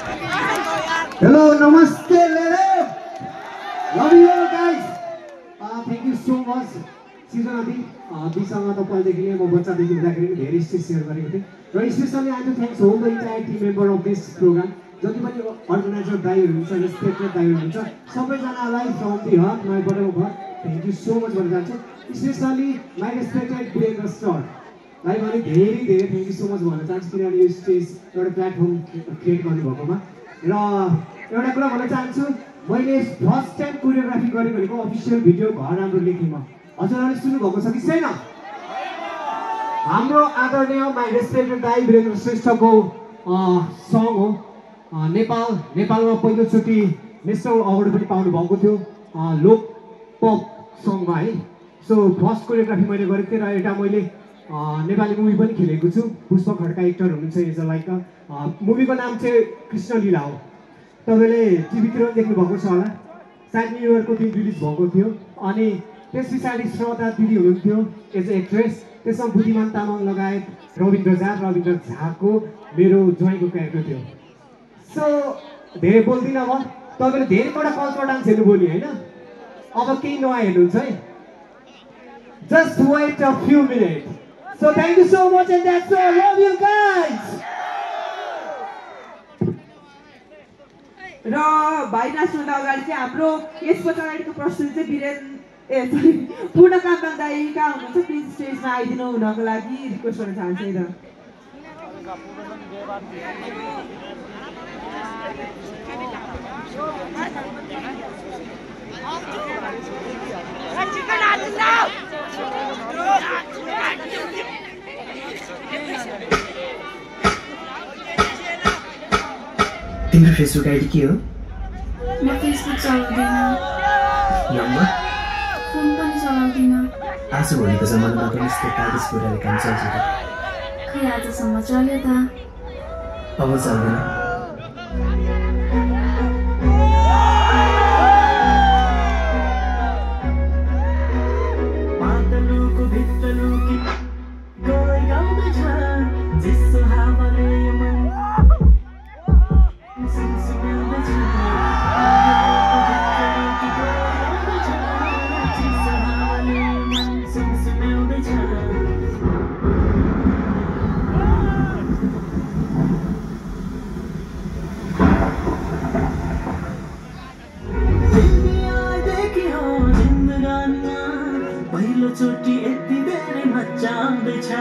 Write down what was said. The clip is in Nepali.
Hello, namaste, ladies. Love you all, guys. Thank you so much. सिजनदी दिसँग तपाईँदेखि म बच्चादेखि हुँदाखेरि धेरै स्टेज सेयर गरेको थिएँ र specially I to thanks whole the entire team member of this program जति पनि अर्गनाइजर दाइहरू हुन्छ रेस्पेक्टेड दाइहरू हुन्छ सबैजनालाई from the heart my bottom of heart thank you so much भन्न चाहन्छु स्पेसली माई रेस्पेक्टेड प्रियङ्का सरलाई पनि धेरै धेरै थ्याङ्क यू सो मच भन्न चाहन्छु किनभने यो स्टेज एउटा प्लेटफर्म क्रिएट गर्नुभएकोमा र एउटा कुरा भन्न चाहन्छु मैले फर्स्ट टाइम कोरियोग्राफी गरेँ भनेको अफिसियल भिडियो घर राम्रो लेखेँ म हजुरहरूले सुन्नुभएको छ कि छैन हाम्रो आदरणीय माई रेस्पेक्टेड दाइ वीरेन्द्र श्रेष्ठको सङ हो नेपालमा पहिलोचोटि नेसनल अवार्ड पनि पाउनु भएको थियो लोक पप सङमा है सो फर्स्ट कोरियोग्राफी मैले गरेको थिएँ र एउटा मैले नेपाली मुभी पनि खेलेको छु पुष्प खड्का एक्टर हुनुहुन्छ एज अ लाइक मुभीको नाम चाहिँ कृष्णलीला हो तपाईँले टिभीतिर पनि देख्नुभएको छ होला सायद न्यु इयरको दिन रिलिज भएको थियो अनि त्यस पछाडि श्रद्धा दिदी हुनुहुन्थ्यो एज अ एक्ट्रेस त्यसमा बुद्धिमान तामाङ लगायत रविन्द्र झाको मेरो ज्वाइँको क्यारेक्टर थियो सो धेरै बोल्दिनँ अब तपाईँले धेरैवटा कल्चरल डान्स हेर्नुभयो नि होइन अब केही नयाँ हेर्नुहुन्छ है just weight a few minute so thank you so much and that's all love you guys र भाइ नाच्नुभन्दा अगाडि चाहिँ हाम्रो यस पछाडिको प्रस्तुति चाहिँ पूर्णकान्त दाइ कहाँ हुनुहुन्छ प्लिज स्टेजमा आइदिनु हुनको लागि रिक्वेस्ट गर्न चाहन्छु है तिम्रो फेसबुक आइडी के हो? म फेसबुक चलाउँदिन नम्बर फोन पनि चलाउँदिन आज भोलिको जमानामा पनि यस्तो कागज कुराले काम चल्छ त खै आजसम्म चल्यो त अब चल्दैन पहिलोचोटि यति धेरै मचाउँदैछ